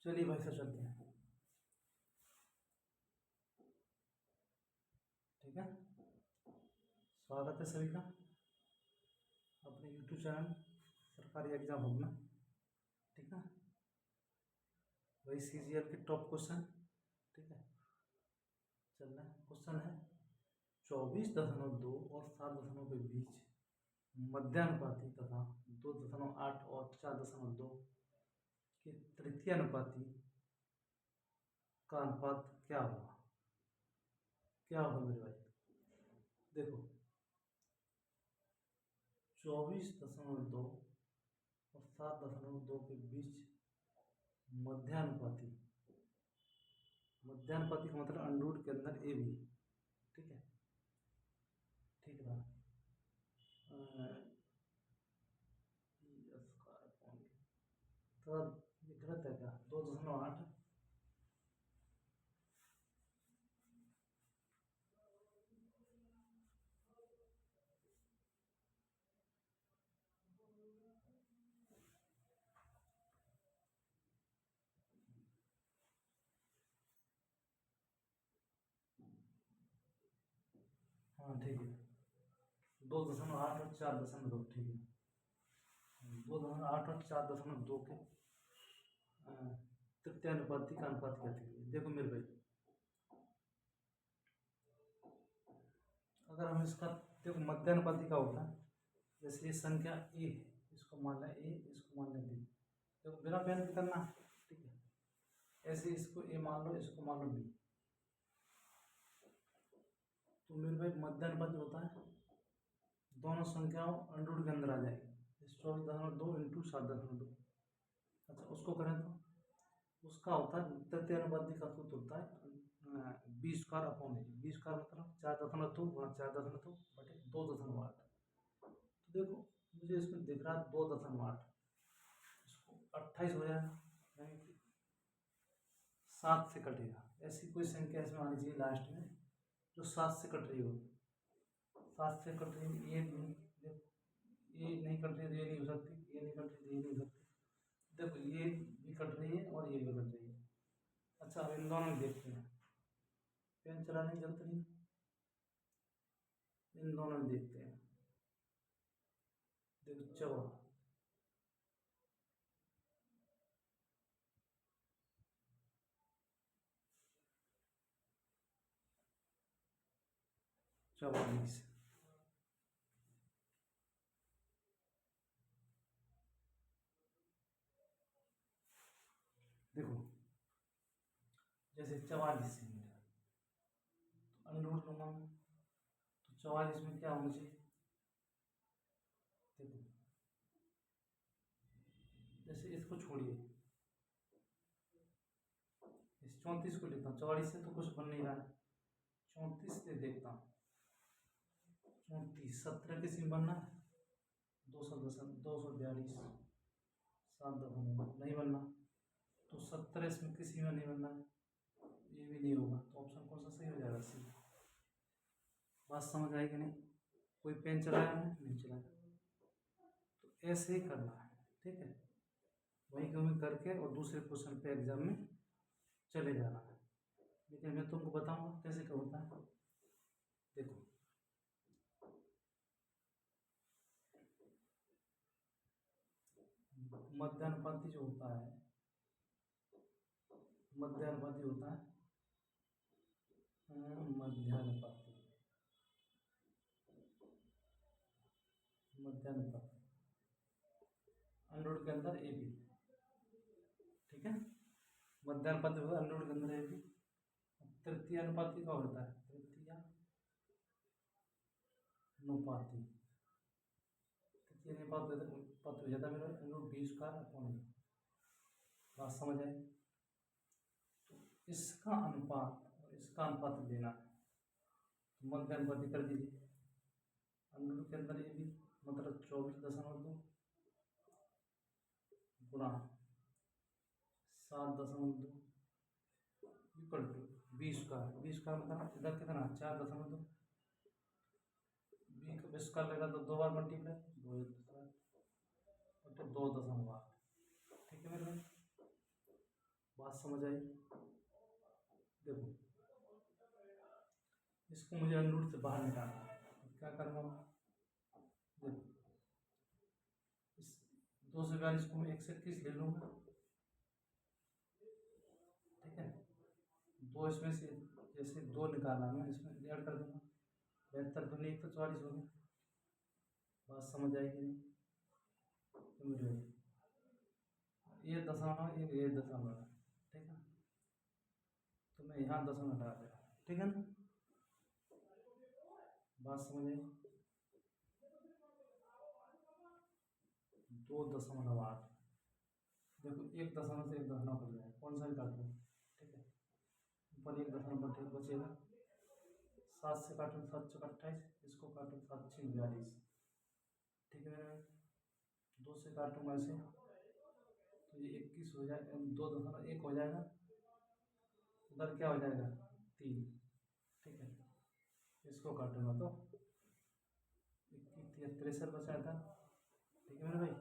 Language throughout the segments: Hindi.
चलिए भाई साहब चलते हैं। ठीक है, स्वागत है सभी का अपने यूट्यूब चैनल सरकारी एग्जाम होम में। ठीक है, वही सीजीएल के टॉप क्वेश्चन। ठीक है, चल रहा है। क्वेश्चन है 24.2 और 7 के बीच मध्यानुपाती तथा 2.8 और 4.2 के तृतीय अनुपाती का अनुपात क्या होगा। क्या होगा मेरे भाई? देखो, 24.2 और 7.2 के बीच मध्यानुपाती। मध्यानुपाती का मतलब अंडरूट के अंदर ए भी। ठीक है, ठीक है। तो ये गलत है क्या? 2.8। हाँ ठीक है, 2.8 और 4.2। ठीक है, 2.8 और 4.2 के तृतीय अनुपाती का अनुपात कहते हैं। देखो मेरे भाई, अगर हम इसका देखो मध्यानुपाती का होता है, जैसे ये संख्या ए है, इसको मान लें ए, इसको मान लें बी। देखो बिना पेन के करना। ठीक है, ऐसे इसको ए मान लो, इसको मान लो बी। तो मेरे भाई मध्यानुपाती होता है दोनों संख्याओं अंडरूट के अंदर आ जाएगी। 24.2 इंटू 7.2। अच्छा, उसको करें तो उसका होता है तृतीय अनुपाती का सूत्र होता है 20 अपॉन ए। 20 मतलब 4.2 गुणा 4.2 बटे 2.8। तो देखो मुझे इसमें दिख रहा है 2.8, इसको 28 हो जाएगा, यानी कि 7 से कटेगा। ऐसी कोई संख्या इसमें आनी चाहिए लास्ट में जो 7 से कट रही हो। 7 से कट रही है, ये नहीं कट रही तो ये नहीं हो सकती, ये नहीं कट रही तो ये नहीं हो सकती। देखो ये भी कट रही है और ये भी कट रही है। अच्छा, अब इन दोनों में देखते हैं, पेन चलाने की जरूरत नहीं, इन दोनों में देखते हैं। देखो 44। देखो जैसे 44 से मिला तो अंडरूट लूंगा मैं, तो 44 में क्या होना चाहिए? देखो जैसे इसको छोड़िए, इस 34 को लेता हूँ, 44 से तो कुछ बन नहीं रहा है। 34 से देखता हूँ, 34 17 किसी में बनना है, 210 242 7 नहीं बनना, तो 17 इसमें किसी में नहीं बनना है, ये भी नहीं होगा। तो ऑप्शन कौन सा सही हो जाएगा? सी। बात समझ आई कि नहीं? कोई पेन चलाया है? नहीं चलाया। तो ऐसे ही करना है। ठीक है, वही कमी करके और दूसरे क्वेश्चन पे एग्जाम में चले जाना है। लेकिन मैं तुमको बताऊंगा कैसे क्या होता है। देखो मध्यानुपाती जो होता है, मध्यानुपाती होता है मध्यानुपाती, मध्यानुपाती अंडरूट के अंदर ए बी। ठीक है, मध्यानुपाती होगा अंडरूट के अंदर ए बी। तृतीय अनुपाती का होता है तृतीय अनुपाती। तृतीय अनुपात हो जाता है मेरा अंडरूट 20 बात समझ आए? तो इसका अनुपात और इसका अनुपात देना है, तो मध्य अनुपाती कर दीजिए। अंडरूट के अंदर ये भी मतलब 24.2 गुणा 7.2 इक्वल टू 20 का मतलब इधर कितना 4.2। 20 का लेगा तो 2 बार मल्टीप्लाई, 2 2.8। ठीक है मेरे भाई, समझ आई? देखो इसको मुझे अंडरूट से बाहर निकालना है, क्या करूँगा? देखो इस 242 को मैं 121 ले लूँगा, ठीक है। दो इसमें से जैसे दो निकाला मैं, इसमें ऐड कर दूँगा, 72 दूनी 144 हो गया। बात समझ आएगी नहीं? तो मेरे ये दशमलव ये दशमलव, ठीक है। तो मैं यहाँ दशमलव लगा दे रहा हूँ, ठीक है ना? बात समझ आई? 2.8, देखो 1 दशमलव से 1 दशमलव कट जाए, कौन सा भी काट लो, ठीक है। ऊपर 1 दशमलव ठीक बचेगा, 7 से काटो 7 चौक 28, इसको काटो 7 6 42, ठीक है। 2 से काटूंगा इसे तो ये 21 हो जाएगा, 2.1 हो जाएगा, उधर क्या हो जाएगा 3, ठीक है। इसको काटूंगा तो 21 63 बचा था, ठीक है मेरे भाई।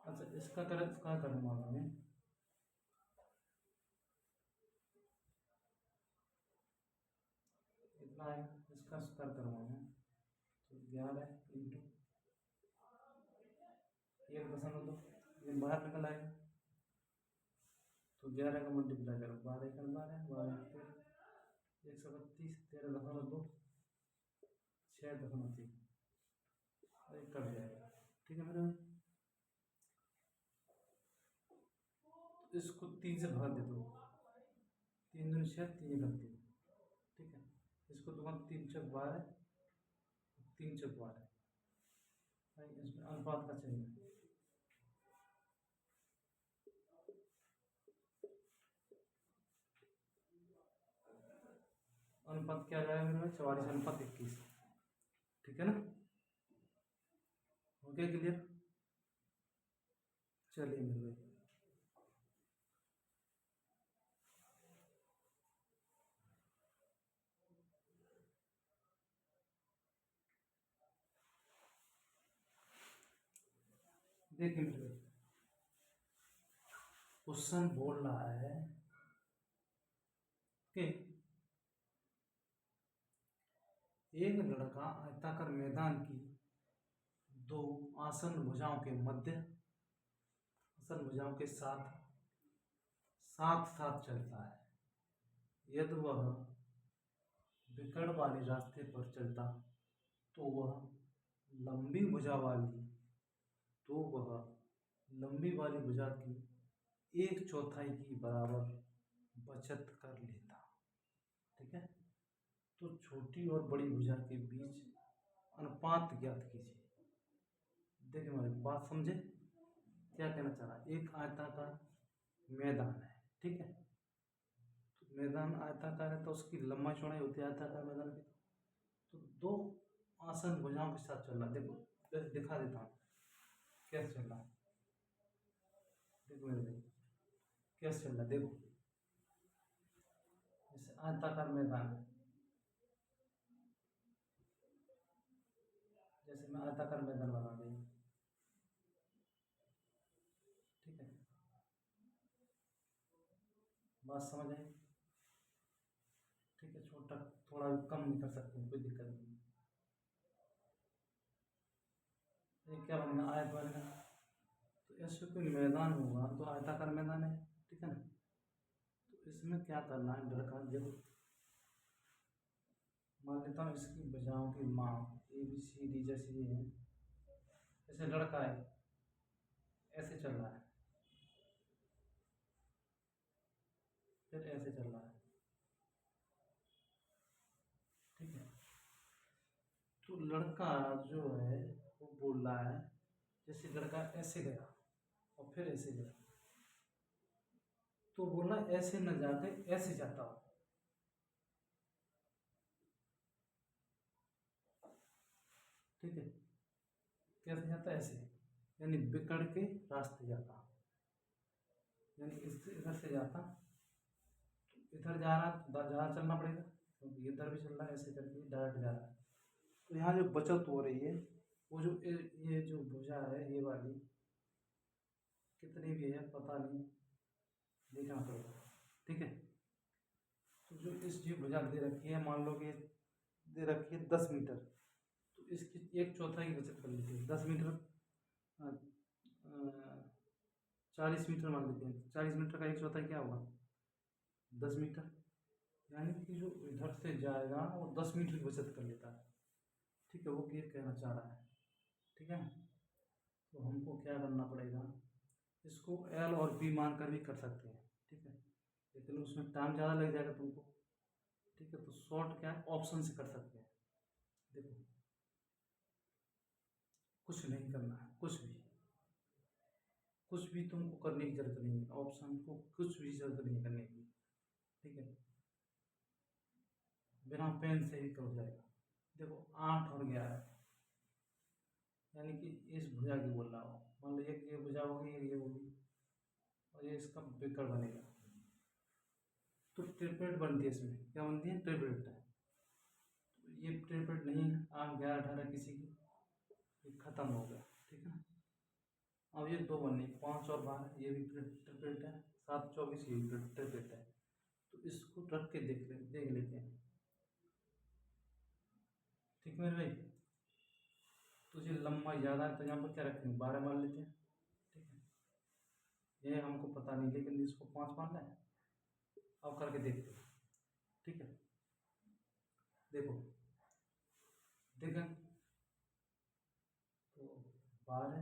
अच्छा इसका करूँगा मैं, इतना है, इसका स्क्वायर करूँगा मैं, तो 11 इंटू 1.2, ये बाहर निकल आएगा, तो 11 का मल्टीप्लाई करो, 12 का 12 12 132 13.2 6.3 कट जाएगा, ठीक है मेरे। तो इसको 3 से भर दे दो, 3 दूनी 6 3 3, ठीक है। इसको दूंगा 3 चौक 12 3 चौक 12, इसमें अनुपात का चाहिए, अनुपात क्या जाएगा मेरे में 44:21, ठीक है ना? हो गया क्लियर? चलिए मेरे भाई, देखिए मेरे भाई, क्वेश्चन बोल रहा है कि एक लड़का आयताकार मैदान की दो आसन भुजाओं के मध्य आसन भुजाओं के साथ साथ साथ चलता है। यदि वह विकर्ण वाले रास्ते पर चलता तो वह लंबी भुजा वाली लंबी वाली भुजा की 1/4 की बराबर बचत कर लेता, ठीक है। तो छोटी और बड़ी भुजा के बीच अनुपात ज्ञात कीजिए। देखिए हमारी बात समझे, क्या कहना चाह रहा है? एक आयताकार मैदान है, ठीक है। तो मैदान आयताकार है तो उसकी लंबाई चौड़ाई होती है आयताकार मैदान की, तो दो आसन भुजाओं के साथ चल रहा है। देखो दिखा देता हूँ कैसे चल रहा है, देखो मेरे भाई कैसे चल रहा है। देखो जैसे आयताकार मैदान है, जैसे मैं आयताकार मैदान बना दिया, ठीक है। बात समझ आई? ठीक है, छोटा थोड़ा कम भी कर सकते हैं, कोई दिक्कत नहीं। ये क्या बनेगा? आयत बनेगा, तो ऐसे कोई मैदान होगा तो आयताकार मैदान है, ठीक है ना। तो इसमें क्या करना है लड़का, देखो मान लेता हूँ इसकी भुजाओं की माप ABCD जैसे ये है, जैसे लड़का है ऐसे चल रहा है, फिर ऐसे चल रहा है, ठीक है। तो लड़का जो है वो बोल रहा है, जैसे लड़का ऐसे गया और फिर ऐसे गया, तो बोला ऐसे न जाते ऐसे जाता हो, ठीक है। कैसे जाता? ऐसे, यानी बिकड़ के रास्ते जाता, यानी इधर से जाता, इधर जा रहा तो ज़्यादा चलना पड़ेगा क्योंकि इधर भी चल रहा है, ऐसे करके डायरेक्ट जा रहा है। तो यहाँ जो बचत हो रही है वो जो ये जो भुजा है ये वाली कितनी भी है पता नहीं, देखना पड़ेगा। ठीक है। तो जो इस जी भुजा दे रखी है, मान लो कि दे रखी है 10 मीटर, तो इसकी 1/4 की बचत कर लेते हैं। 10 मीटर 40 मीटर मान लेते हैं। 40 मीटर का 1/4 क्या होगा? 10 मीटर। यानी कि जो इधर से जाएगा वो 10 मीटर की बचत कर लेता है। ठीक है, वो ये कहना चाह रहा है। ठीक है, तो हमको क्या करना पड़ेगा, इसको एल और बी मान कर भी कर सकते हैं। ठीक है, लेकिन उसमें टाइम ज़्यादा लग जाएगा तुमको। ठीक है, तो शॉर्ट क्या है, ऑप्शन से कर सकते हैं। देखो, कुछ नहीं करना है, कुछ भी तुमको करने की जरूरत नहीं है। ऑप्शन को कुछ भी जरूरत नहीं करने की। ठीक है, बिना पेन से ही कर जाएगा। देखो 8 और 11, यानी कि इस भुजा की बोल रहा हूँ। मान लो एक ये भुजा होगी, एक ये होगी, और ये इसका विकर्ण बनेगा। तो ट्रिपलेट बनती है, इसमें क्या बनती है? ट्रिपलेट है। तो ये ट्रिपलेट नहीं है, 8 11 18 किसी की, ये खत्म हो गया। ठीक है, अब ये दो बने, 5 और 12, ये भी ट्रिपलेट है। 7 24, ये भी ट्रिपलेट है। तो इसको रख के देख लेते हैं। ठीक है मेरे भाई, तो ये लंबा ज़्यादा है, तो यहाँ पर क्या रखेंगे? 12 मान लेते हैं। ठीक है, ये हमको पता नहीं, लेकिन इसको 5 मानना है। अब करके देखते हैं। ठीक है, देखो, देखें तो 12,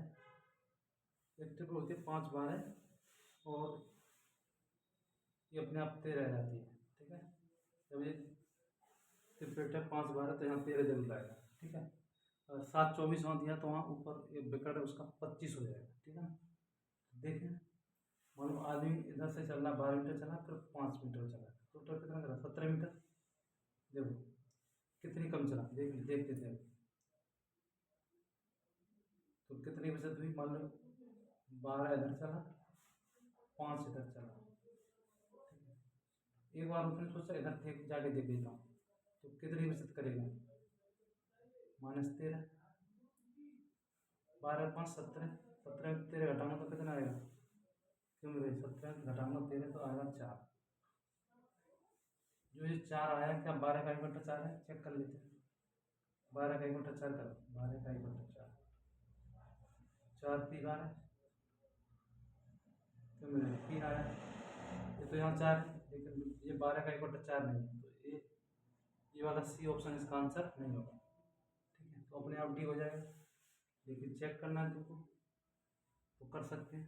एक ट्रिपल होती है 5 12, और ये अपने आप 13 रहती है। ठीक है, जब ये ट्रिपलेट है 5 12, तो यहाँ 13 जरूर आएगा। ठीक है, अगर 7 24 वहाँ दिया तो वहाँ ऊपर ये विकर्ण है उसका 25 हो जाएगा। ठीक है, देखें, मान लो आदमी इधर से चल रहा, 12 मीटर चला, फिर 5 मीटर चला, टोटल कितना करा? 17 मीटर। देखो कितनी कम चला, देख लेते हैं। तो कितनी बचत हुई? मान लो 12 इधर चला, 5 इधर चला। एक बार उसने सोचा इधर थे जाके देख लेता हूँ, तो कितनी बचत करेगा? -13, 12 5 17, 17 में 13 घटाऊंगा तो कितना आएगा? क्यों मेरे 17 घटाऊंगा 13 तो आएगा 4। जो ये 4 आया, क्या 12 का 1/4 है? चेक कर लेते हैं। 12 का 1/4 करो, 12 का 1/4, 4 3 12, क्यों मेरे 3 आया? ये तो यहाँ 4 है, लेकिन ये 12 का 1/4 नहीं है, तो ये वाला सी ऑप्शन इसका आंसर नहीं होगा। ठीक है, तो अपने आप डी हो जाएगा। लेकिन चेक करना है तुमको, तो कर सकते हैं।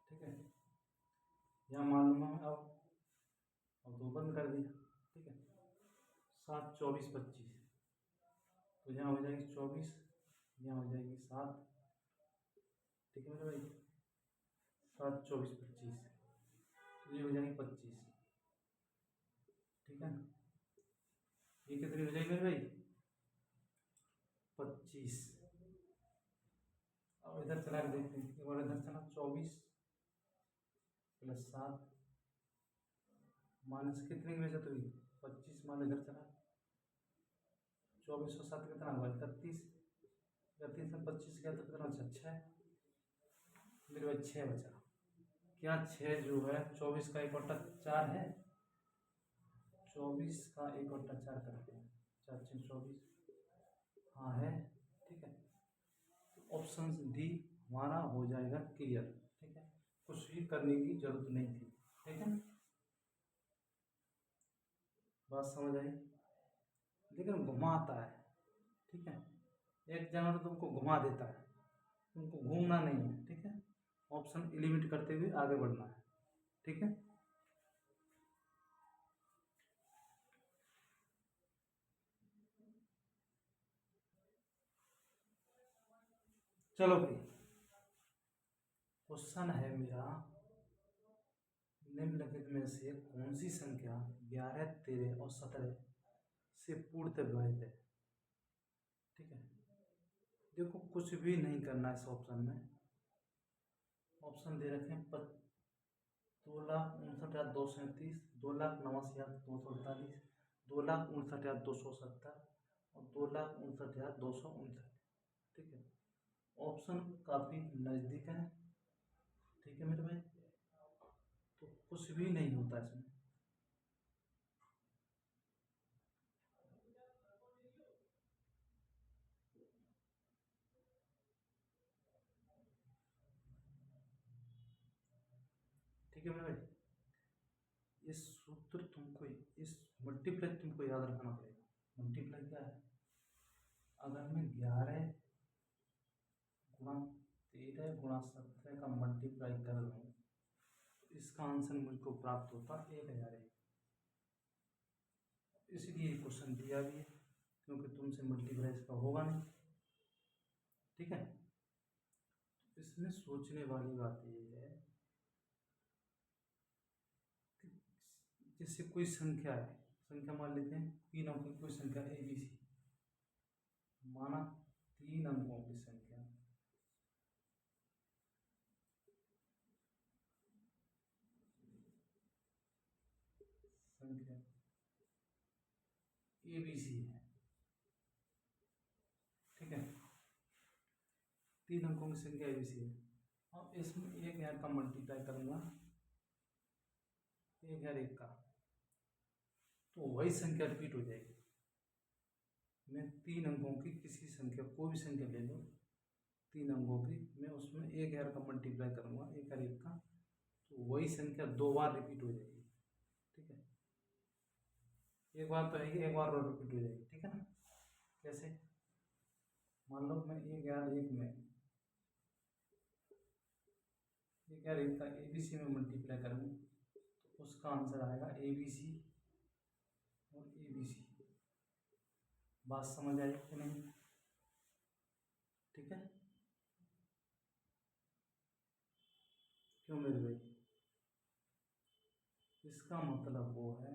ठीक है, यहाँ मान लूँगा मैं, अब तो बंद कर दिया। ठीक है, 7 24 25, तो यहाँ हो जाएगी 24, यहाँ हो जाएगी 7। ठीक है मेरे भाई, 7 24 25, तो ये हो जाएगी 25। ठीक है, ये कितनी हो जाएगी मेरे भाई? 25। अब इधर चला के देखते हैं, एक बार इधर चला, 24 + 7 माइनस कितने की बचत हुई? 25 मान इधर चला, 24 और 7 कितना हुआ? 31। 31 में 25 गया तो कितना बचा? 6। मेरे भाई 6 बचा। क्या 6 जो है 24 का 1/4 है? 24 का 1/4 करते हैं, 4 6 24, हाँ है। ठीक है, तो ऑप्शन डी हमारा हो जाएगा क्लियर। ठीक है, कुछ भी करने की जरूरत नहीं थी। ठीक है, बात समझ आई? लेकिन घुमाता है। ठीक है, एक जानवर तुमको घुमा देता है, तुमको घूमना नहीं है। ठीक है, ऑप्शन एलिमिनेट करते हुए आगे बढ़ना है। ठीक है, चलो भाई, क्वेश्चन है मेरा, निम्नलिखित में से कौन सी संख्या 11 13 और 17 से पूर्णतः विभाजित है? ठीक है, देखो कुछ भी नहीं करना है इस ऑप्शन में। ऑप्शन दे रखे हैं 2,59,237, 2,89,248, 2,59,270 और 2,59,259। ठीक है, ऑप्शन काफ़ी नज़दीक है। ठीक है मेरे भाई, तो कुछ भी नहीं होता इसमें। ठीक है मेरे भाई, इस सूत्र तुमको, इस मल्टीप्लाई तुमको याद रखना पड़ेगा। मल्टीप्लाई क्या है? अगर मैं 11 गुणा 13 गुणा 17 का मल्टीप्लाई कर दूँ तो इसका आंसर मुझको प्राप्त होता 1001। इसलिए क्वेश्चन दिया भी है, क्योंकि तुमसे मल्टीप्लाई इसका होगा नहीं। ठीक है, इसमें सोचने वाली बात ये है कि जैसे कोई संख्या है, संख्या मान लेते हैं 3 अंकों की कोई संख्या ABC, माना 3 अंकों की संख्या ABC है। ठीक है, 3 अंकों की संख्या ABC है। अब इसमें 1000 का मल्टीप्लाई करूंगा 1001 का, तो वही संख्या रिपीट हो जाएगी। मैं 3 अंकों की किसी संख्या, कोई भी संख्या ले लो 3 अंकों की, मैं उसमें 1000 का मल्टीप्लाई करूंगा 1001 का, तो वही संख्या 2 बार रिपीट हो जाएगी। ठीक है, एक बार तो आएगी, एक बार और रिपीट हो जाएगी। ठीक है ना? कैसे? मान लो मैं 1001 में 1001 का ABC में मल्टीप्लाई करूँ तो उसका आंसर आएगा ABC और ABC। बात समझ आई कि नहीं? ठीक है, क्यों मेरे भाई? इसका मतलब वो है,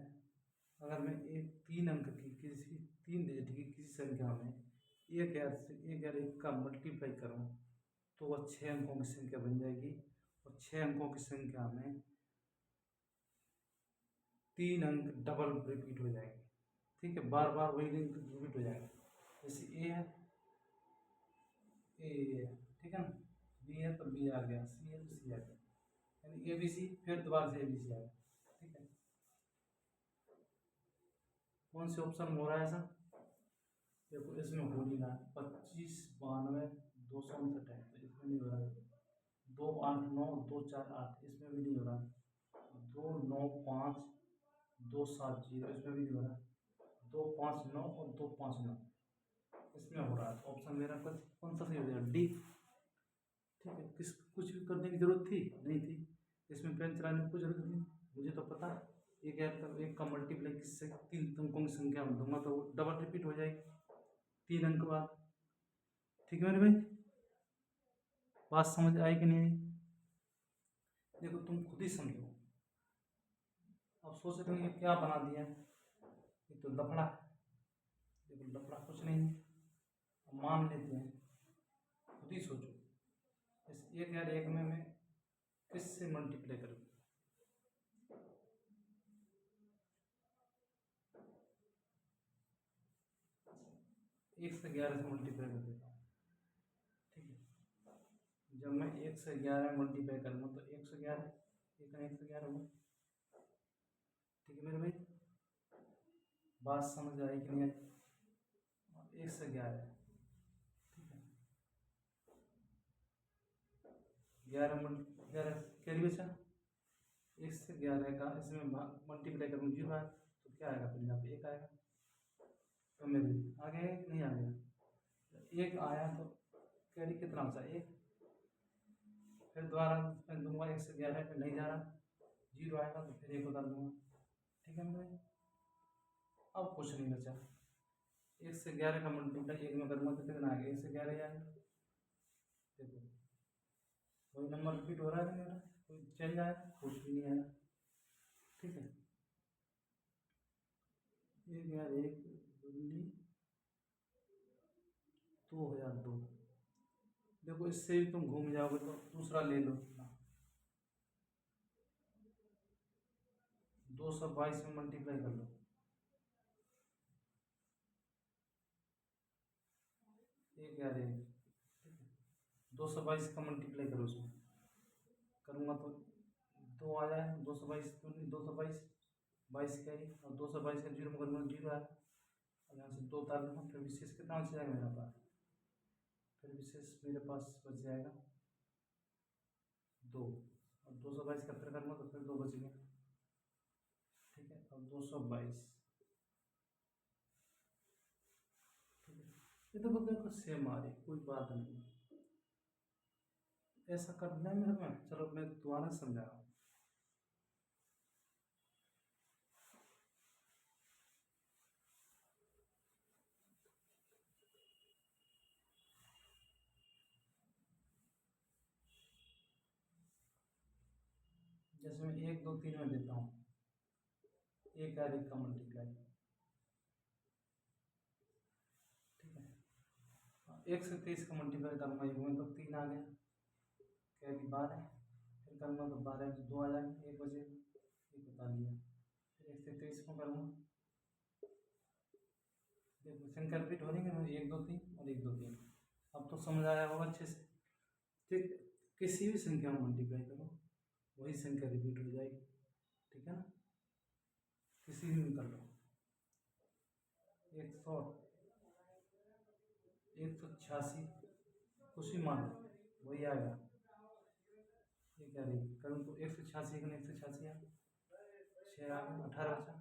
अगर मैं एक 3 अंक की किसी 3 डिजिट की किसी संख्या में 1001 का मल्टीप्लाई करूँ तो वह 6 अंकों की संख्या बन जाएगी, और 6 अंकों की संख्या में 3 अंक डबल रिपीट हो जाएंगे। ठीक है, बार बार वही अंक रिपीट हो जाएंगे। जैसे ए है, ए है, ठीक है ना? बी है तो बी आ गया, सी है तो सी आ गया, यानी ABC, फिर दोबारा से ABC आ गया। ठीक है, कौन से ऑप्शन में हो रहा है ऐसा? देखो इसमें हो नहीं रहा है, 25 92 259 है, तो इसमें नहीं हो रहा है। 2 8 9 2 4 8, इसमें भी नहीं हो रहा है। 2 9 5 2 7 0, इसमें भी नहीं हो रहा है। 2 5 9 और 2 5 9, इसमें हो रहा है। तो ऑप्शन मेरा कुछ कौन सा सही हो जाएगा? डी। ठीक है, किस कुछ भी करने की जरूरत थी नहीं थी, इसमें पेन चलाने की कोई जरूरत नहीं, मुझे तो पता है। एक का मल्टीप्लाई किससे 3 अंकों की संख्या में दूंगा तो डबल रिपीट हो जाएगी 3 अंक बाद। ठीक है मेरे भाई, बात समझ आई कि नहीं आई? देखो तुम खुद ही समझो। अब सोच रहे हो ये क्या बना दिया है, ये तो लफड़ा है। देखो लफड़ा कुछ नहीं है, अब मान लेते हैं, खुद ही सोचो। इस 1001 में मैं किससे मल्टीप्लाई करूँ? एक से 11 से मल्टीप्लाई कर देता हूँ। ठीक है, जब मैं 1 से 11 मल्टीप्लाई करूँगा तो 1 से 11, 1 से 11 हुआ। ठीक है मेरे भाई, बात समझ आई कि नहीं आई? 1 से 11, ठीक है, 11 कैरी बचा, 1 से 11 का इसमें मल्टीप्लाई करूँ 0 आया तो क्या आएगा? फिर यहाँ पे 1 आएगा। तो मेरे आ गया कि नहीं आ गया? 1 आया तो कैरी कितना बचा? 1। फिर दोबारा मैं दूंगा 1 से 11 पे, नहीं जा रहा, 0 आएगा तो फिर 1 उतार दूंगा। ठीक है मेरे भाई, अब कुछ नहीं बचा। 1 से 11 का मल्टीप्लाई 1 में करूँगा तो कितना आएगा? 1 से 11 ही आएगा। देखो कोई नंबर रिपीट हो रहा है कि नहीं हो रहा है? कोई चेंज आया? कुछ भी नहीं आया। ठीक है, 1001 दूनी 2002। देखो इससे भी तुम घूम जाओगे तो दूसरा ले लो, 222 में मल्टीप्लाई कर लो। 1001, ठीक है, 222 का मल्टीप्लाई करो उसमें, करूँगा तो 2 आ जाए 222 222 22 कैरी और 222 का जीरो मगर 0 आया और यहाँ से 2 उतार लूँगा फिर विशेष कितना बच जाएगा मेरे पास फिर विशेष मेरे पास बच जाएगा 2 और 222 का फिर करूँगा तो फिर 2 बच गया ठीक है अब 222 ठीक है ये तो बिल्कुल सेम आ रही कोई बात नहीं ऐसा करना है मेरे में चलो मैं दोबारा समझा रहा हूँ जैसे मैं 1 2 3 में देता हूँ एक और एक का मल्टीप्लाई ठीक है 1 से 23 का मल्टीप्लाई करूँगा एक में तो 3 आ गया कैरी 12 फिर करूँगा तो 12 में 2 आ जाएगा 1 बजेगा ये बता दिया फिर 1 से 23 को करूँगा देखो संख्या रिपीट हो रही है ना 1 2 3 और 1 2 3 अब तो समझ आया होगा अच्छे से ठीक किसी भी संख्या में मल्टीप्लाई करो वही संख्या रिपीट हो जाएगी ठीक है ना किसी भी कर लो 186 कुछ भी मान लो वही आएगा ये क्या रही करूँ तो 186 का 186 आ 6 आ गया 18 बचा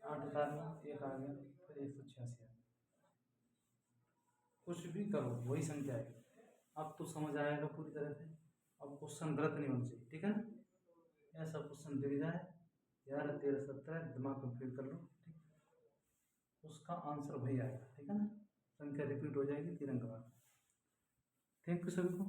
8 उतार लो 1 आ गया फिर 186 आ गया कुछ भी करो वही संख्या है अब तो समझ आएगा पूरी तरह से अब क्वेश्चन गलत नहीं होना चाहिए ठीक है ना ऐसा क्वेश्चन दे जाए 11 13 17 दिमाग में फिल कर लो ठीक उसका आंसर वही आएगा ठीक है ना संख्या रिपीट हो जाएगी 3 अंक बाद थैंक यू सभी को।